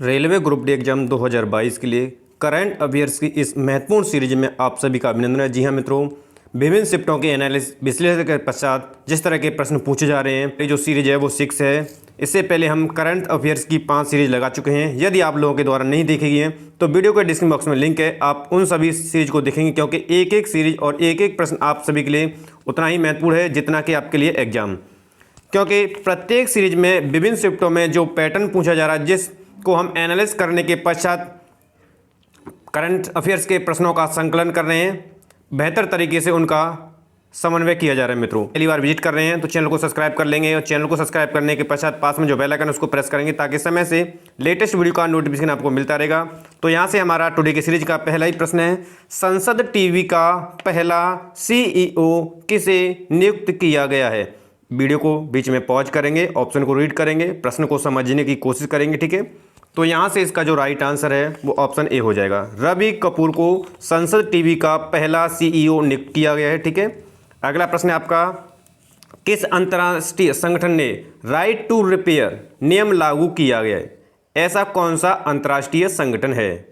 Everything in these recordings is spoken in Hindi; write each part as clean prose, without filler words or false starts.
रेलवे ग्रुप डी एग्जाम 2022 के लिए करंट अफेयर्स की इस महत्वपूर्ण सीरीज में आप सभी का अभिनंदन है। जी हाँ मित्रों, विभिन्न शिफ्टों के एनालिसिस विश्लेषण के पश्चात जिस तरह के प्रश्न पूछे जा रहे हैं, ये जो सीरीज है वो 6 है। इससे पहले हम करंट अफेयर्स की 5 सीरीज लगा चुके हैं। यदि आप लोगों के द्वारा नहीं देखी गई हैं तो वीडियो के डिस्क्रिप्शन बॉक्स में लिंक है, आप उन सभी सीरीज को देखेंगे, क्योंकि एक एक सीरीज और एक एक प्रश्न आप सभी के लिए उतना ही महत्वपूर्ण है जितना कि आपके लिए एग्जाम, क्योंकि प्रत्येक सीरीज में विभिन्न शिफ्टों में जो पैटर्न पूछा जा रहा है जिसको हम एनालिस करने के पश्चात करंट अफेयर्स के प्रश्नों का संकलन कर रहे हैं, बेहतर तरीके से उनका समन्वय किया जा रहा है। मित्रों, पहली बार विजिट कर रहे हैं तो चैनल को सब्सक्राइब कर लेंगे और चैनल को सब्सक्राइब करने के पश्चात पास में जो बेल आइकन है उसको प्रेस करेंगे ताकि समय से लेटेस्ट वीडियो का नोटिफिकेशन आपको मिलता रहेगा। तो यहाँ से हमारा टुडे की सीरीज का पहला ही प्रश्न है, संसद टीवी का पहला सीईओ किसे नियुक्त किया गया है। वीडियो को बीच में पॉज करेंगे, ऑप्शन को रीड करेंगे, प्रश्न को समझने की कोशिश करेंगे, ठीक है। तो यहाँ से इसका जो राइट आंसर है वो ऑप्शन ए हो जाएगा। रवि कपूर को संसद टीवी का पहला सीईओ नियुक्त किया गया है, ठीक है। अगला प्रश्न है आपका, किस अंतर्राष्ट्रीय संगठन ने राइट टू रिपेयर नियम लागू किया गया है। ऐसा कौन सा अंतर्राष्ट्रीय संगठन है।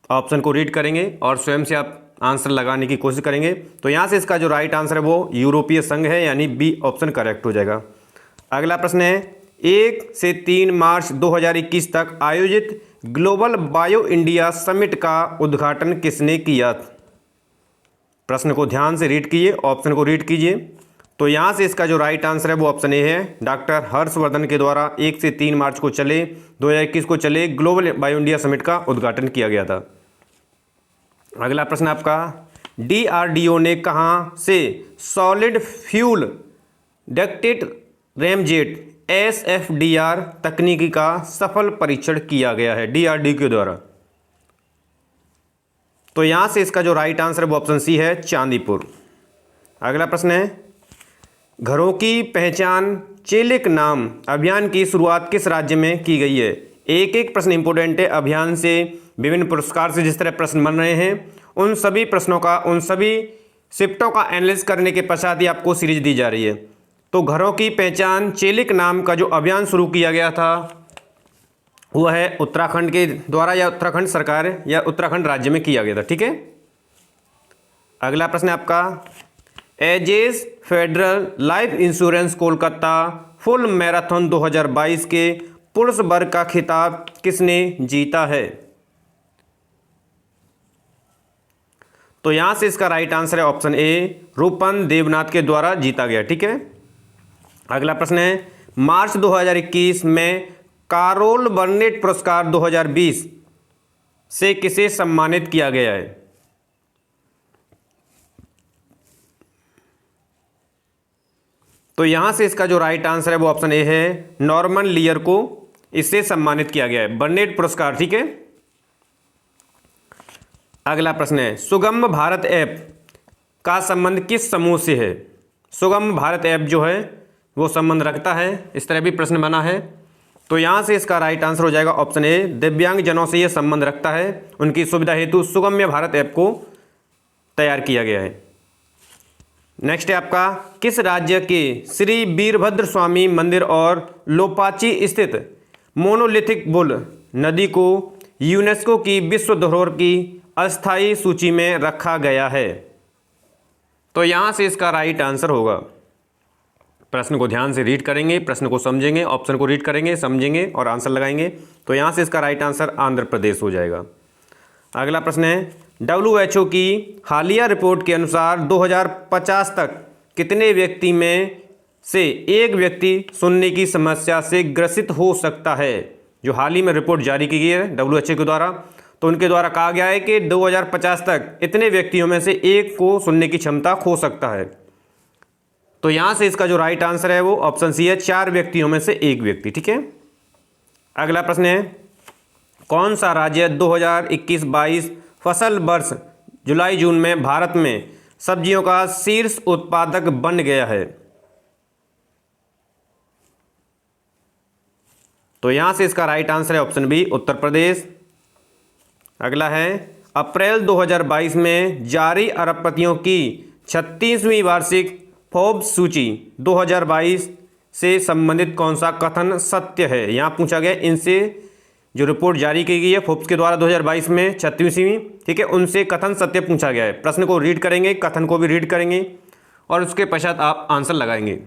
ऑप्शन को रीड करेंगे और स्वयं से आप आंसर लगाने की कोशिश करेंगे। तो यहाँ से इसका जो राइट आंसर है वो यूरोपीय संघ है, यानी बी ऑप्शन करेक्ट हो जाएगा। अगला प्रश्न है, 1 से 3 मार्च 2021 तक आयोजित ग्लोबल बायो इंडिया समिट का उद्घाटन किसने किया। प्रश्न को ध्यान से रीड कीजिए, ऑप्शन को रीड कीजिए। तो यहाँ से इसका जो राइट आंसर है वो ऑप्शन ए है। डॉक्टर हर्षवर्धन के द्वारा 1 से 3 मार्च को 2021 को चले ग्लोबल बायो इंडिया समिट का उद्घाटन किया गया था। अगला प्रश्न आपका, डीआरडीओ ने कहाँ से solid fuel ducted ramjet SFDR तकनीकी का सफल परीक्षण किया गया है डीआरडीओ के द्वारा। तो यहां से इसका जो राइट आंसर है वो ऑप्शन सी है, चांदीपुर। अगला प्रश्न है, घरों की पहचान चेलिक नाम अभियान की शुरुआत किस राज्य में की गई है। एक एक प्रश्न इंपोर्टेंट है। अभियान से विभिन्न पुरस्कार से जिस तरह प्रश्न बन रहे हैं, उन सभी प्रश्नों का, उन सभी शिफ्टों का एनालिसिस करने के पश्चात ही आपको सीरीज दी जा रही है। तो घरों की पहचान चेलिक नाम का जो अभियान शुरू किया गया था वो है उत्तराखंड के द्वारा, या उत्तराखंड सरकार या उत्तराखंड राज्य में किया गया था, ठीक है। अगला प्रश्न है आपका, Ageas Federal Life Insurance Kolkata full marathon 2022 के पुरुष वर्ग का खिताब किसने जीता है। तो यहां से इसका राइट आंसर है ऑप्शन ए, रूपन देवनाथ के द्वारा जीता गया, ठीक है। अगला प्रश्न है, मार्च 2021 में कारोल बर्नेट पुरस्कार 2020 से किसे सम्मानित किया गया है। तो यहां से इसका जो राइट आंसर है वो ऑप्शन ए है, नॉर्मन लियर को इससे सम्मानित किया गया है, बर्नेट पुरस्कार, ठीक है। अगला प्रश्न है, सुगम भारत ऐप का संबंध किस समूह से है। सुगम भारत ऐप जो है वो संबंध रखता है, इस तरह भी प्रश्न बना है। तो यहाँ से इसका राइट आंसर हो जाएगा ऑप्शन ए, दिव्यांग जनों से ये संबंध रखता है, उनकी सुविधा हेतु सुगम्य भारत ऐप को तैयार किया गया है। नेक्स्ट है आपका, किस राज्य के श्री वीरभद्र स्वामी मंदिर और लोपाची स्थित मोनोलिथिक बुल नदी को यूनेस्को की विश्व धरोहर की अस्थायी सूची में रखा गया है। तो यहाँ से इसका राइट आंसर होगा, प्रश्न को ध्यान से रीड करेंगे, प्रश्न को समझेंगे, ऑप्शन को रीड करेंगे, समझेंगे और आंसर लगाएंगे। तो यहाँ से इसका राइट आंसर आंध्र प्रदेश हो जाएगा। अगला प्रश्न है, WHO की हालिया रिपोर्ट के अनुसार 2050 तक कितने व्यक्ति में से एक व्यक्ति सुनने की समस्या से ग्रसित हो सकता है। जो हाल ही में रिपोर्ट जारी की गई है WHO के द्वारा, तो उनके द्वारा कहा गया है कि 2050 तक इतने व्यक्तियों में से एक को सुनने की क्षमता खो सकता है। तो यहाँ से इसका जो राइट आंसर है वो ऑप्शन सी है, 4 व्यक्तियों में से एक व्यक्ति, ठीक है। अगला प्रश्न है, कौन सा राज्य 2021-22 फसल वर्ष जुलाई जून में भारत में सब्जियों का शीर्ष उत्पादक बन गया है। तो यहाँ से इसका राइट आंसर है ऑप्शन बी, उत्तर प्रदेश। अगला है, अप्रैल 2022 में जारी अरबपतियों की 36वीं वार्षिक फोर्ब्स सूची 2022 से संबंधित कौन सा कथन सत्य है। यहाँ पूछा गया इनसे जो रिपोर्ट जारी की गई है फोर्ब्स के द्वारा 2022 में 36वीं, ठीक है, उनसे कथन सत्य पूछा गया है। प्रश्न को रीड करेंगे, कथन को भी रीड करेंगे और उसके पश्चात आप आंसर लगाएंगे।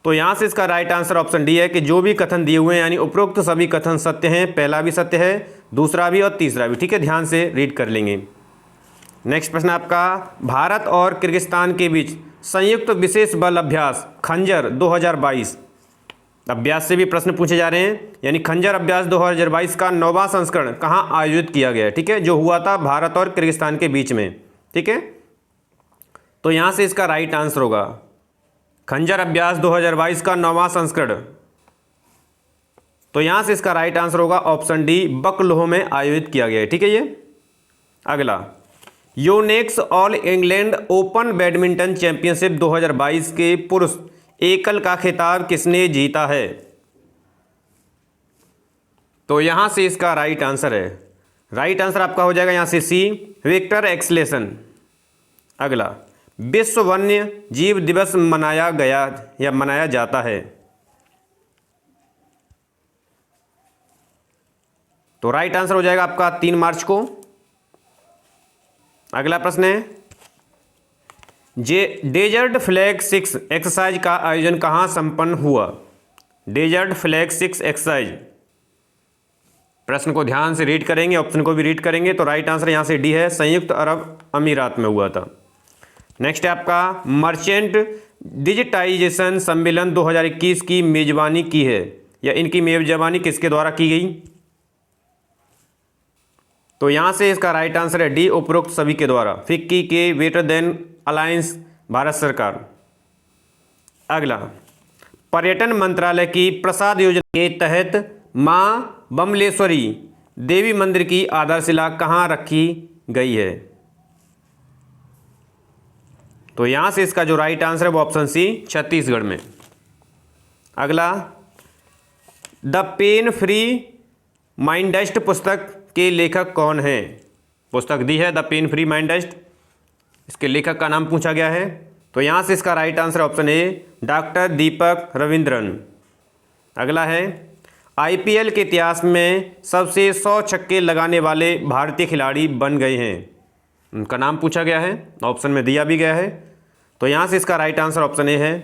तो यहाँ से इसका राइट आंसर ऑप्शन डी है कि जो भी कथन दिए हुए हैं यानी उपरोक्त सभी कथन सत्य हैं। पहला भी सत्य है, दूसरा भी और तीसरा भी, ठीक है, ध्यान से रीड कर लेंगे। नेक्स्ट प्रश्न आपका, भारत और किर्गिस्तान के बीच संयुक्त विशेष बल अभ्यास खंजर 2022, अभ्यास से भी प्रश्न पूछे जा रहे हैं, यानी खंजर अभ्यास 2022 का 9वां संस्करण कहाँ आयोजित किया गया है, ठीक है, जो हुआ था भारत और किर्गिस्तान के बीच में, ठीक है। तो यहाँ से इसका राइट आंसर होगा खंजर अभ्यास 2022 का 9वां संस्करण। तो यहाँ से इसका राइट आंसर होगा ऑप्शन डी, बकलोह में आयोजित किया गया है, ठीक है। ये अगला, Yonex all England open badminton championship 2022 के पुरुष एकल का खिताब किसने जीता है? तो यहां से इसका राइट आंसर है, राइट आंसर आपका हो जाएगा यहां से सी, विक्टर एक्सलेसन। अगला, विश्व वन्य जीव दिवस मनाया गया या मनाया जाता है? तो राइट आंसर हो जाएगा आपका 3 मार्च को। अगला प्रश्न है, डेजर्ट फ्लैग 6 एक्सरसाइज का आयोजन कहाँ संपन्न हुआ? डेजर्ट फ्लैग 6 एक्सरसाइज, प्रश्न को ध्यान से रीड करेंगे, ऑप्शन को भी रीड करेंगे। तो राइट आंसर यहाँ से डी है, संयुक्त अरब अमीरात में हुआ था। नेक्स्ट है आपका, मर्चेंट डिजिटाइजेशन सम्मेलन 2021 की मेजबानी की है या इनकी मेजबानी किसके द्वारा की गई? तो यहाँ से इसका राइट आंसर है डी, उपरोक्त सभी के द्वारा, फिक्की के बेटर देन अलायंस, भारत सरकार। अगला, पर्यटन मंत्रालय की प्रसाद योजना के तहत मां बमलेश्वरी देवी मंदिर की आधारशिला कहाँ रखी गई है? तो यहाँ से इसका जो राइट आंसर है वो ऑप्शन सी, छत्तीसगढ़ में। अगला, द पेन फ्री माइंडस्ट पुस्तक के लेखक कौन है? पुस्तक दी है द पेन फ्री माइंडस्ट, इसके लेखक का नाम पूछा गया है। तो यहाँ से इसका right answer option A, doctor Deepak Ravindran. अगला है, आईपीएल के इतिहास में सबसे 100 छक्के लगाने वाले भारतीय खिलाड़ी बन गए हैं, उनका नाम पूछा गया है, ऑप्शन में दिया भी गया है। तो यहाँ से इसका राइट आंसर ऑप्शन ए है।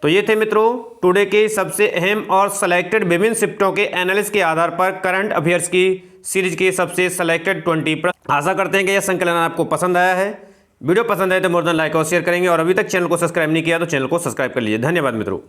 तो ये थे मित्रों टुडे के सबसे अहम और सेलेक्टेड विभिन्न शिफ्टों के एनालिसिस के आधार पर करंट अफेयर्स की सीरीज के सबसे सेलेक्टेड 20 प्रश्न। आशा करते हैं कि यह संकलन आपको पसंद आया है। वीडियो पसंद आए तो मोर देन लाइक और शेयर करेंगे, और अभी तक चैनल को सब्सक्राइब नहीं किया तो चैनल को सब्सक्राइब कर लीजिए। धन्यवाद मित्रों।